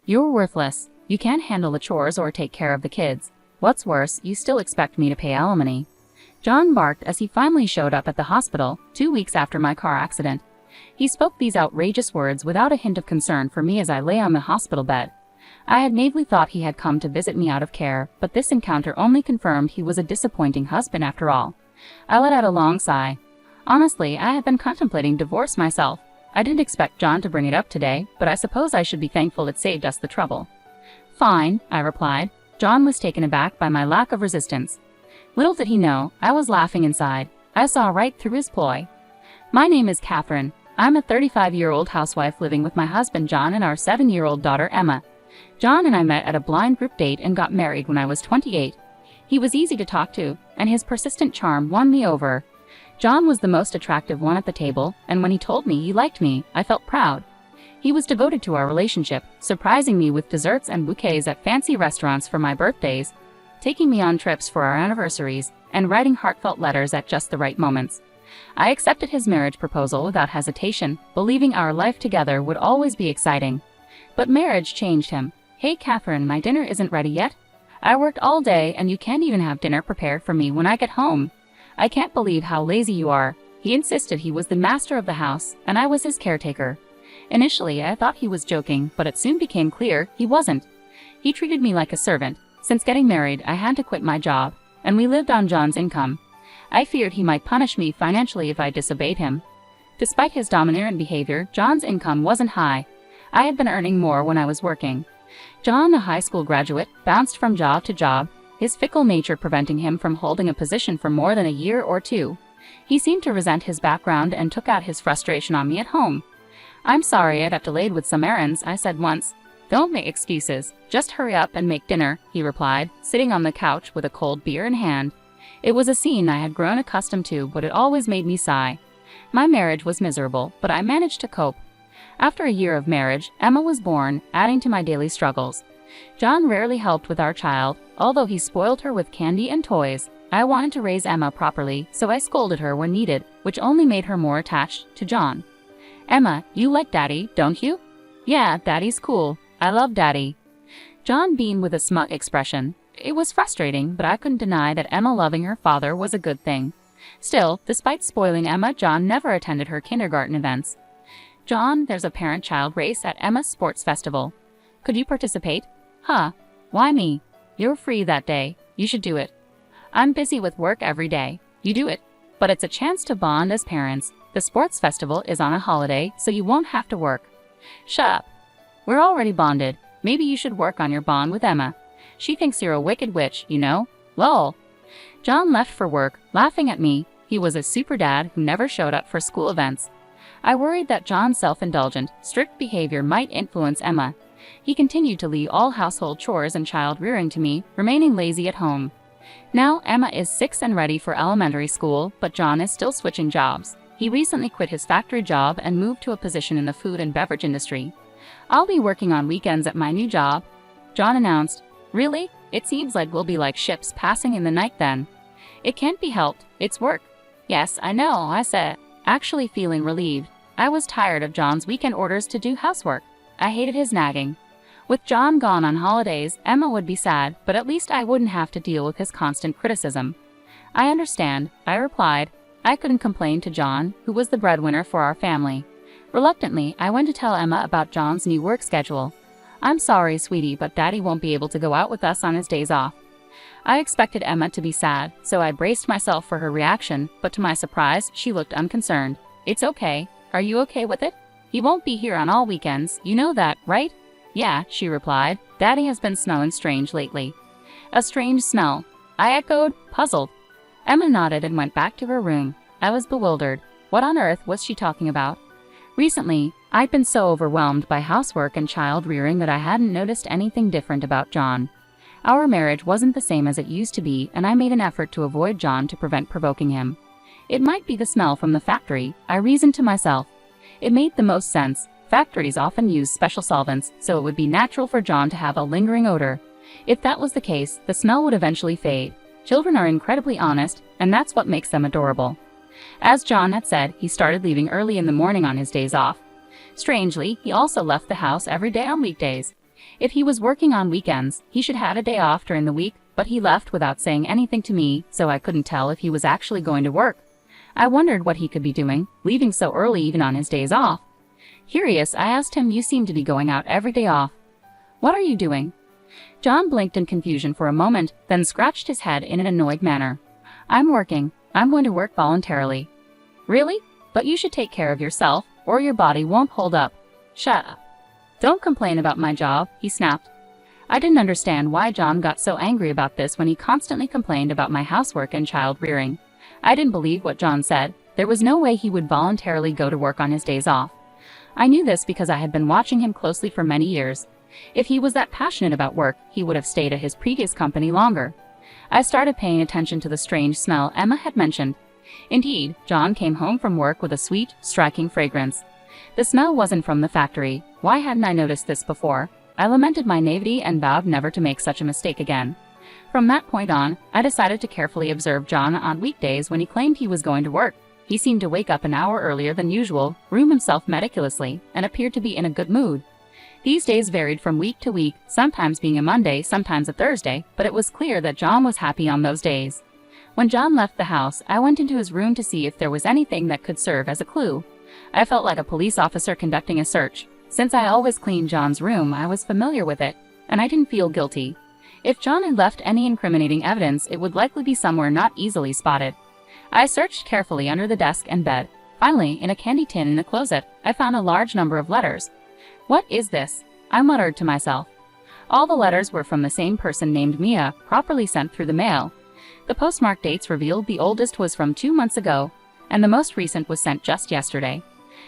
You're worthless. You can't handle the chores or take care of the kids. What's worse, you still expect me to pay alimony." John barked as he finally showed up at the hospital 2 weeks after my car accident. He spoke these outrageous words without a hint of concern for me as I lay on the hospital bed. I had naively thought he had come to visit me out of care, but this encounter only confirmed he was a disappointing husband after all. I let out a long sigh. Honestly, I had been contemplating divorce myself. I didn't expect John to bring it up today, but I suppose I should be thankful it saved us the trouble. "Fine," I replied. John was taken aback by my lack of resistance. Little did he know, I was laughing inside. I saw right through his ploy. "My name is Catherine. I'm a 35-year-old housewife living with my husband John and our 7-year-old daughter Emma. John and I met at a blind group date and got married when I was 28. He was easy to talk to, and his persistent charm won me over. John was the most attractive one at the table, and when he told me he liked me, I felt proud. He was devoted to our relationship, surprising me with desserts and bouquets at fancy restaurants for my birthdays, taking me on trips for our anniversaries, and writing heartfelt letters at just the right moments. I accepted his marriage proposal without hesitation, believing our life together would always be exciting. But marriage changed him. "Hey Catherine, my dinner isn't ready yet. I worked all day and you can't even have dinner prepared for me when I get home. I can't believe how lazy you are." He insisted he was the master of the house, and I was his caretaker. Initially, I thought he was joking, but it soon became clear he wasn't. He treated me like a servant. Since getting married, I had to quit my job, and we lived on John's income. I feared he might punish me financially if I disobeyed him. Despite his domineering behavior, John's income wasn't high. I had been earning more when I was working. John, a high school graduate, bounced from job to job, his fickle nature preventing him from holding a position for more than a year or two. He seemed to resent his background and took out his frustration on me at home. "I'm sorry I got delayed with some errands," I said once. "Don't make excuses. Just hurry up and make dinner," he replied, sitting on the couch with a cold beer in hand. It was a scene I had grown accustomed to, but it always made me sigh. My marriage was miserable, but I managed to cope. After a year of marriage, Emma was born, adding to my daily struggles. John rarely helped with our child, although he spoiled her with candy and toys. I wanted to raise Emma properly, so I scolded her when needed, which only made her more attached to John. "Emma, you like Daddy, don't you?" "Yeah, Daddy's cool. I love Daddy." John beamed with a smug expression. It was frustrating, but I couldn't deny that Emma loving her father was a good thing. Still, despite spoiling Emma, John never attended her kindergarten events. "John, there's a parent-child race at Emma's sports festival. Could you participate?" "Huh? Why me?" "You're free that day. You should do it." "I'm busy with work every day." "You do it. But it's a chance to bond as parents. The sports festival is on a holiday, so you won't have to work." "Shut up. We're already bonded. Maybe you should work on your bond with Emma. She thinks you're a wicked witch, you know. Lol." John left for work, laughing at me. He was a super dad who never showed up for school events. I worried that John's self-indulgent, strict behavior might influence Emma. He continued to leave all household chores and child-rearing to me, remaining lazy at home. Now Emma is 6 and ready for elementary school, but John is still switching jobs. He recently quit his factory job and moved to a position in the food and beverage industry. "I'll be working on weekends at my new job," John announced. "Really? It seems like we'll be like ships passing in the night then." "It can't be helped. It's work." "Yes, I know," I said, actually feeling relieved. I was tired of John's weekend orders to do housework. I hated his nagging. With John gone on holidays, Emma would be sad, but at least I wouldn't have to deal with his constant criticism. "I understand," I replied. I couldn't complain to John, who was the breadwinner for our family. Reluctantly, I went to tell Emma about John's new work schedule. "I'm sorry, sweetie, but Daddy won't be able to go out with us on his days off." I expected Emma to be sad, so I braced myself for her reaction, but to my surprise, she looked unconcerned. "It's okay. Are you okay with it? He won't be here on all weekends, you know that, right?" "Yeah," she replied. "Daddy has been smelling strange lately." "A strange smell?" I echoed, puzzled. Emma nodded and went back to her room. I was bewildered. What on earth was she talking about? Recently, I'd been so overwhelmed by housework and child-rearing that I hadn't noticed anything different about John. Our marriage wasn't the same as it used to be, and I made an effort to avoid John to prevent provoking him. It might be the smell from the factory, I reasoned to myself. It made the most sense. Factories often use special solvents, so it would be natural for John to have a lingering odor. If that was the case, the smell would eventually fade. Children are incredibly honest, and that's what makes them adorable. As John had said, he started leaving early in the morning on his days off. Strangely, he also left the house every day on weekdays. If he was working on weekends, he should have a day off during the week, but he left without saying anything to me, so I couldn't tell if he was actually going to work. I wondered what he could be doing, leaving so early even on his days off. Curious, I asked him, "You seem to be going out every day off. What are you doing?" John blinked in confusion for a moment, then scratched his head in an annoyed manner. "I'm working. I'm going to work voluntarily." "Really? But you should take care of yourself, or your body won't hold up." "Shut up. Don't complain about my job," he snapped. I didn't understand why John got so angry about this when he constantly complained about my housework and child rearing. I didn't believe what John said. There was no way he would voluntarily go to work on his days off. I knew this because I had been watching him closely for many years. If he was that passionate about work, he would have stayed at his previous company longer. I started paying attention to the strange smell Emma had mentioned. Indeed, John came home from work with a sweet, striking fragrance. The smell wasn't from the factory. Why hadn't I noticed this before? I lamented my naivety and vowed never to make such a mistake again. From that point on, I decided to carefully observe John on weekdays when he claimed he was going to work. He seemed to wake up an hour earlier than usual, groom himself meticulously, and appeared to be in a good mood. These days varied from week to week, sometimes being a Monday, sometimes a Thursday, but it was clear that John was happy on those days. When John left the house, I went into his room to see if there was anything that could serve as a clue. I felt like a police officer conducting a search. Since I always cleaned John's room, I was familiar with it, and I didn't feel guilty. If John had left any incriminating evidence, it would likely be somewhere not easily spotted. I searched carefully under the desk and bed. Finally, in a candy tin in the closet, I found a large number of letters. "What is this?" I muttered to myself. All the letters were from the same person named Mia, properly sent through the mail. The postmark dates revealed the oldest was from 2 months ago, and the most recent was sent just yesterday.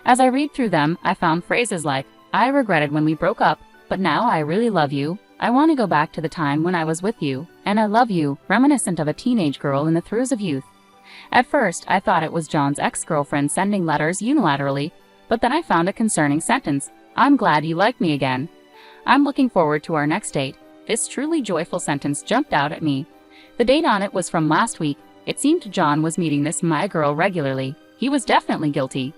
As I read through them, I found phrases like, "I regretted when we broke up, but now I really love you. I want to go back to the time when I was with you, and I love you," reminiscent of a teenage girl in the throes of youth. At first, I thought it was John's ex-girlfriend sending letters unilaterally, but then I found a concerning sentence. "I'm glad you like me again. I'm looking forward to our next date." This truly joyful sentence jumped out at me. The date on it was from last week. It seemed John was meeting this Mia girl regularly. He was definitely guilty.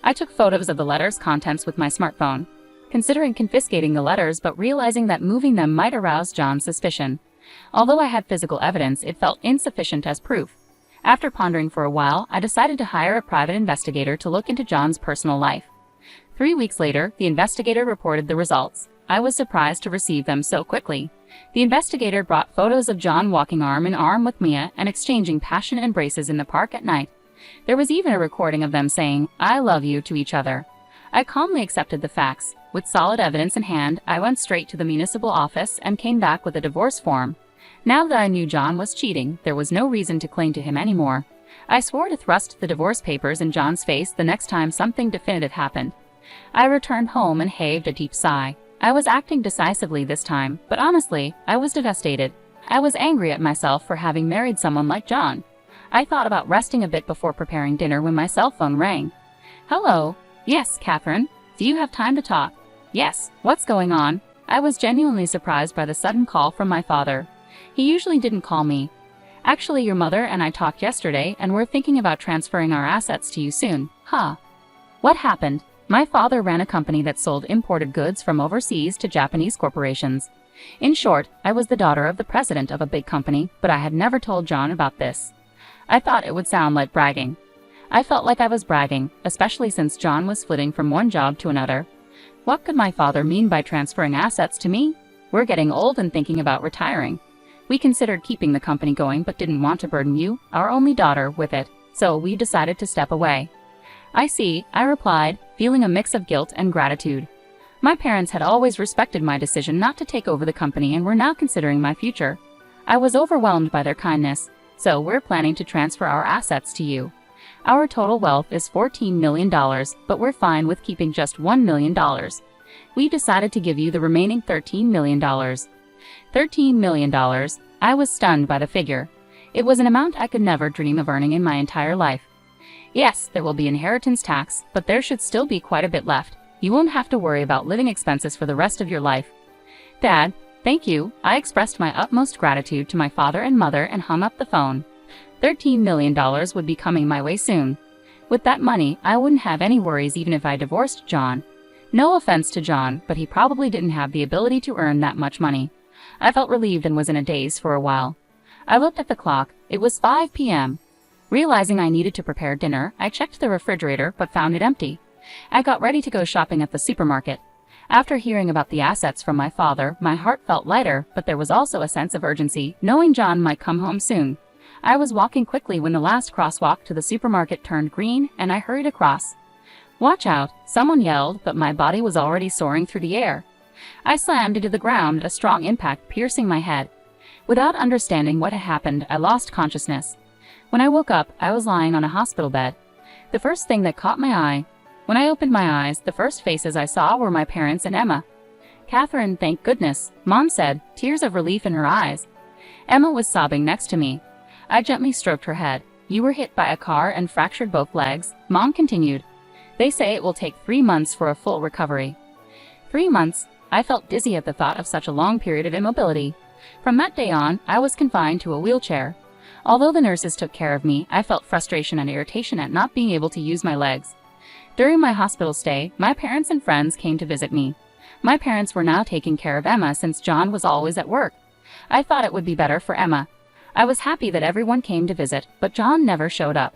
I took photos of the letters' contents with my smartphone, considering confiscating the letters but realizing that moving them might arouse John's suspicion. Although I had physical evidence, it felt insufficient as proof. After pondering for a while, I decided to hire a private investigator to look into John's personal life. 3 weeks later, the investigator reported the results. I was surprised to receive them so quickly. The investigator brought photos of John walking arm in arm with Mia and exchanging passionate embraces in the park at night. There was even a recording of them saying, "I love you" to each other. I calmly accepted the facts. With solid evidence in hand, I went straight to the municipal office and came back with a divorce form. Now that I knew John was cheating, there was no reason to cling to him anymore. I swore to thrust the divorce papers in John's face the next time something definitive happened. I returned home and heaved a deep sigh. I was acting decisively this time, but honestly, I was devastated. I was angry at myself for having married someone like John. I thought about resting a bit before preparing dinner when my cell phone rang. "Hello." "Yes, Catherine. Do you have time to talk?" "Yes. What's going on?" I was genuinely surprised by the sudden call from my father. He usually didn't call me. "Actually, your mother and I talked yesterday, and we're thinking about transferring our assets to you soon." "Huh. What happened?" My father ran a company that sold imported goods from overseas to Japanese corporations. In short, I was the daughter of the president of a big company, but I had never told John about this. I thought it would sound like bragging. I felt like I was bragging, especially since John was flitting from one job to another. What could my father mean by transferring assets to me? We're getting old and thinking about retiring. We considered keeping the company going but didn't want to burden you, our only daughter, with it, so we decided to step away. "I see," I replied, feeling a mix of guilt and gratitude. My parents had always respected my decision not to take over the company and were now considering my future. I was overwhelmed by their kindness. "So we're planning to transfer our assets to you. Our total wealth is $14 million, but we're fine with keeping just $1 million. We decided to give you the remaining $13 million. $13 million. I was stunned by the figure. It was an amount I could never dream of earning in my entire life. Yes, there will be inheritance tax, but there should still be quite a bit left. You won't have to worry about living expenses for the rest of your life." "Dad, thank you." I expressed my utmost gratitude to my father and mother and hung up the phone. $13 million would be coming my way soon. With that money, I wouldn't have any worries even if I divorced John. No offense to John, but he probably didn't have the ability to earn that much money. I felt relieved and was in a daze for a while. I looked at the clock. It was 5 p.m. Realizing I needed to prepare dinner, I checked the refrigerator but found it empty. I got ready to go shopping at the supermarket. After hearing about the assets from my father, my heart felt lighter, but there was also a sense of urgency, knowing John might come home soon. I was walking quickly when the last crosswalk to the supermarket turned green, and I hurried across. "Watch out," someone yelled, but my body was already soaring through the air. I slammed into the ground, a strong impact piercing my head. Without understanding what had happened, I lost consciousness. When I woke up, I was lying on a hospital bed. The first thing that caught my eye. When I opened my eyes, the first faces I saw were my parents and Emma. "Catherine, thank goodness," Mom said, tears of relief in her eyes. Emma was sobbing next to me. I gently stroked her head. "You were hit by a car and fractured both legs," Mom continued. "They say it will take 3 months for a full recovery." 3 months? I felt dizzy at the thought of such a long period of immobility. From that day on, I was confined to a wheelchair. Although the nurses took care of me, I felt frustration and irritation at not being able to use my legs. During my hospital stay, my parents and friends came to visit me. My parents were now taking care of Emma since John was always at work. I thought it would be better for Emma. I was happy that everyone came to visit, but John never showed up.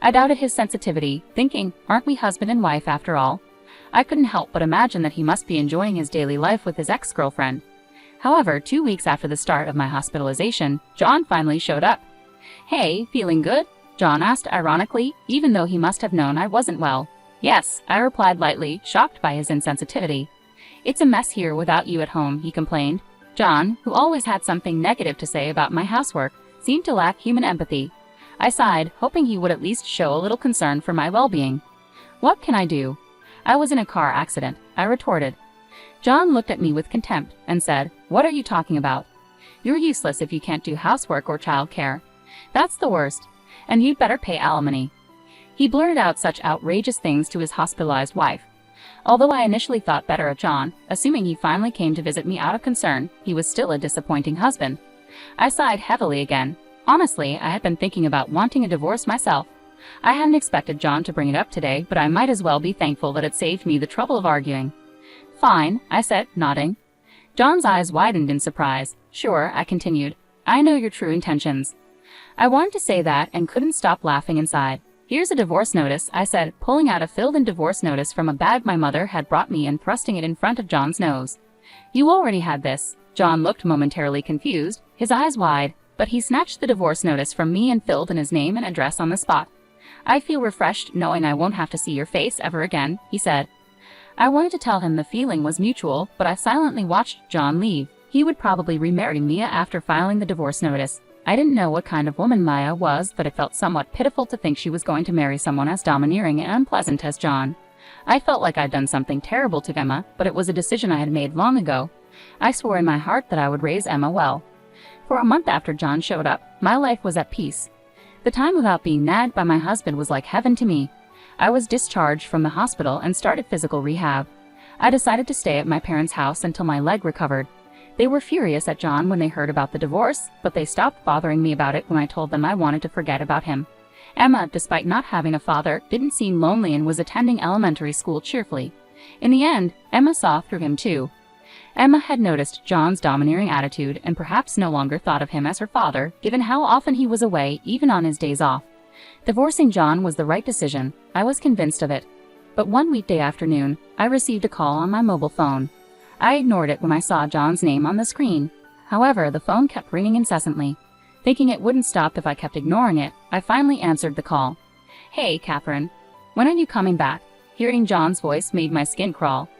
I doubted his sensitivity, thinking, aren't we husband and wife after all? I couldn't help but imagine that he must be enjoying his daily life with his ex-girlfriend. However, 2 weeks after the start of my hospitalization, John finally showed up. "Hey, feeling good?" John asked ironically, even though he must have known I wasn't well. "Yes," I replied lightly, shocked by his insensitivity. "It's a mess here without you at home," he complained. John, who always had something negative to say about my housework, seemed to lack human empathy. I sighed, hoping he would at least show a little concern for my well-being. "What can I do?" "I was in a car accident," I retorted. John looked at me with contempt and said, "What are you talking about? You're useless if you can't do housework or childcare. That's the worst. And you'd better pay alimony." He blurted out such outrageous things to his hospitalized wife. Although I initially thought better of John, assuming he finally came to visit me out of concern, he was still a disappointing husband. I sighed heavily again. Honestly, I had been thinking about wanting a divorce myself. I hadn't expected John to bring it up today, but I might as well be thankful that it saved me the trouble of arguing. "Fine," I said, nodding. John's eyes widened in surprise. "Sure," I continued. "I know your true intentions." I wanted to say that and couldn't stop laughing inside. "Here's a divorce notice," I said, pulling out a filled-in divorce notice from a bag my mother had brought me and thrusting it in front of John's nose. "You already had this." John looked momentarily confused, his eyes wide, but he snatched the divorce notice from me and filled in his name and address on the spot. "I feel refreshed knowing I won't have to see your face ever again," he said. I wanted to tell him the feeling was mutual, but I silently watched John leave. He would probably remarry Mia after filing the divorce notice. I didn't know what kind of woman Maya was, but it felt somewhat pitiful to think she was going to marry someone as domineering and unpleasant as John. I felt like I'd done something terrible to Emma, but it was a decision I had made long ago. I swore in my heart that I would raise Emma well. For a month after John showed up, my life was at peace. The time without being nagged by my husband was like heaven to me. I was discharged from the hospital and started physical rehab. I decided to stay at my parents' house until my leg recovered. They were furious at John when they heard about the divorce, but they stopped bothering me about it when I told them I wanted to forget about him. Emma, despite not having a father, didn't seem lonely and was attending elementary school cheerfully. In the end, Emma saw through him too. Emma had noticed John's domineering attitude and perhaps no longer thought of him as her father, given how often he was away, even on his days off. Divorcing John was the right decision. I was convinced of it. But one weekday afternoon, I received a call on my mobile phone. I ignored it when I saw John's name on the screen. However, the phone kept ringing incessantly. Thinking it wouldn't stop if I kept ignoring it, I finally answered the call. "Hey, Catherine. When are you coming back?" Hearing John's voice made my skin crawl.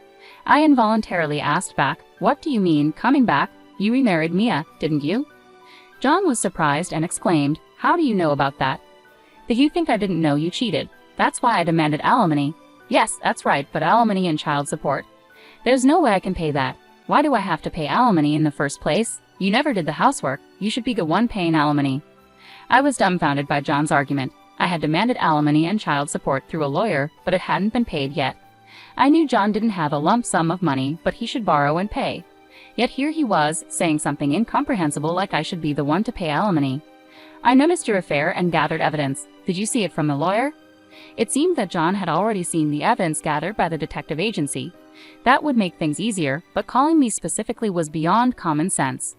I involuntarily asked back, "What do you mean, coming back? You remarried Mia, didn't you?" John was surprised and exclaimed, "How do you know about that?" "Did you think I didn't know you cheated? That's why I demanded alimony." "Yes, that's right, but alimony and child support. There's no way I can pay that. Why do I have to pay alimony in the first place? You never did the housework. You should be the one paying alimony." I was dumbfounded by John's argument. I had demanded alimony and child support through a lawyer, but it hadn't been paid yet. I knew John didn't have a lump sum of money, but he should borrow and pay. Yet here he was, saying something incomprehensible like I should be the one to pay alimony. "I noticed your affair and gathered evidence. Did you see it from the lawyer?" It seemed that John had already seen the evidence gathered by the detective agency. That would make things easier, but calling me specifically was beyond common sense.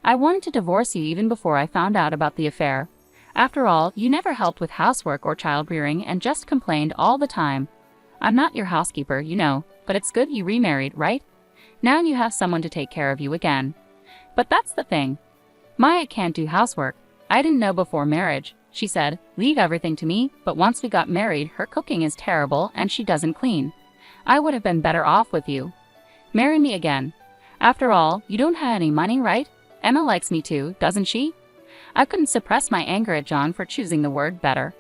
I wanted to divorce you even before I found out about the affair. After all, you never helped with housework or child-rearing and just complained all the time. I'm not your housekeeper, you know, but it's good you remarried, right? Now you have someone to take care of you again. But that's the thing. Maya can't do housework. I didn't know before marriage. She said, leave everything to me, but once we got married, her cooking is terrible and she doesn't clean. I would have been better off with you. Marry me again. After all, you don't have any money, right? Emma likes me too, doesn't she? I couldn't suppress my anger at John for choosing the word better.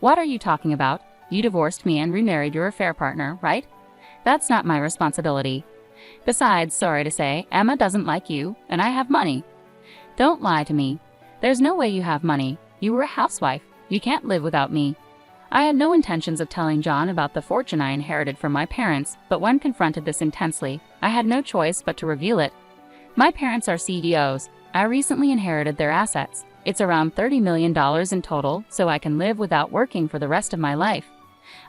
What are you talking about? You divorced me and remarried your affair partner, right? That's not my responsibility. Besides, sorry to say, Emma doesn't like you, and I have money. Don't lie to me. There's no way you have money. You were a housewife. You can't live without me. I had no intentions of telling John about the fortune I inherited from my parents, but when confronted this intensely, I had no choice but to reveal it. My parents are CEOs. I recently inherited their assets. It's around $30 million in total, so I can live without working for the rest of my life.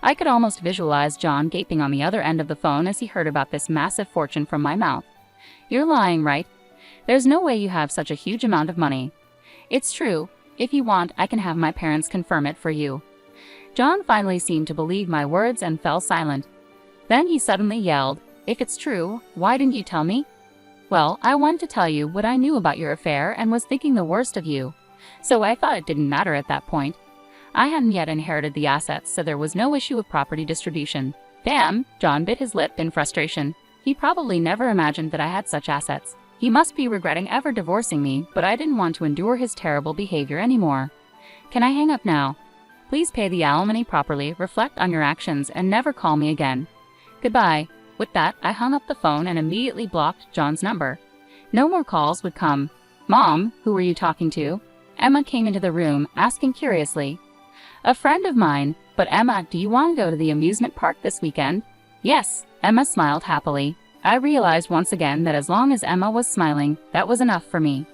I could almost visualize John gaping on the other end of the phone as he heard about this massive fortune from my mouth. You're lying, right? There's no way you have such a huge amount of money. It's true. If you want, I can have my parents confirm it for you. John finally seemed to believe my words and fell silent. Then he suddenly yelled, if it's true, why didn't you tell me? Well, I wanted to tell you what I knew about your affair and was thinking the worst of you. So I thought it didn't matter at that point. I hadn't yet inherited the assets, so there was no issue of property distribution. Damn, John bit his lip in frustration. He probably never imagined that I had such assets. He must be regretting ever divorcing me, but I didn't want to endure his terrible behavior anymore. Can I hang up now? Please pay the alimony properly, reflect on your actions, and never call me again. Goodbye. With that, I hung up the phone and immediately blocked John's number. No more calls would come. Mom, who were you talking to? Emma came into the room, asking curiously. A friend of mine, but Emma, do you want to go to the amusement park this weekend? Yes, Emma smiled happily. I realized once again that as long as Emma was smiling, that was enough for me.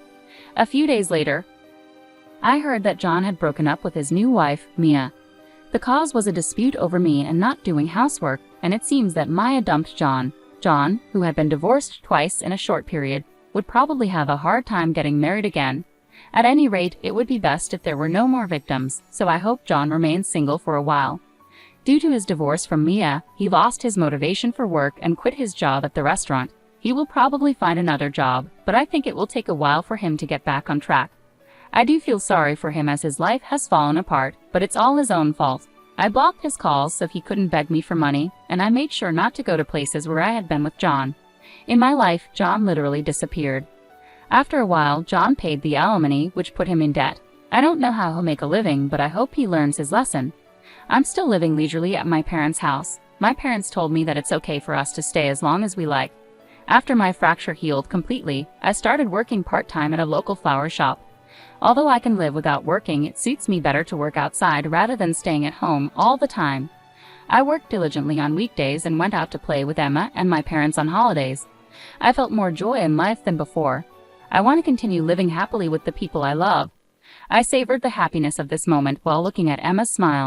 A few days later, I heard that John had broken up with his new wife, Mia. The cause was a dispute over me and not doing housework, and it seems that Maya dumped John. John, who had been divorced twice in a short period, would probably have a hard time getting married again. At any rate, it would be best if there were no more victims, so I hope John remains single for a while. Due to his divorce from Mia, he lost his motivation for work and quit his job at the restaurant. He will probably find another job, but I think it will take a while for him to get back on track. I do feel sorry for him as his life has fallen apart, but it's all his own fault. I blocked his calls so he couldn't beg me for money, and I made sure not to go to places where I had been with John. In my life, John literally disappeared. After a while, John paid the alimony, which put him in debt. I don't know how he'll make a living, but I hope he learns his lesson. I'm still living leisurely at my parents' house. My parents told me that it's okay for us to stay as long as we like. After my fracture healed completely, I started working part-time at a local flower shop. Although I can live without working, it suits me better to work outside rather than staying at home all the time. I worked diligently on weekdays and went out to play with Emma and my parents on holidays. I felt more joy in life than before. I want to continue living happily with the people I love. I savored the happiness of this moment while looking at Emma's smile.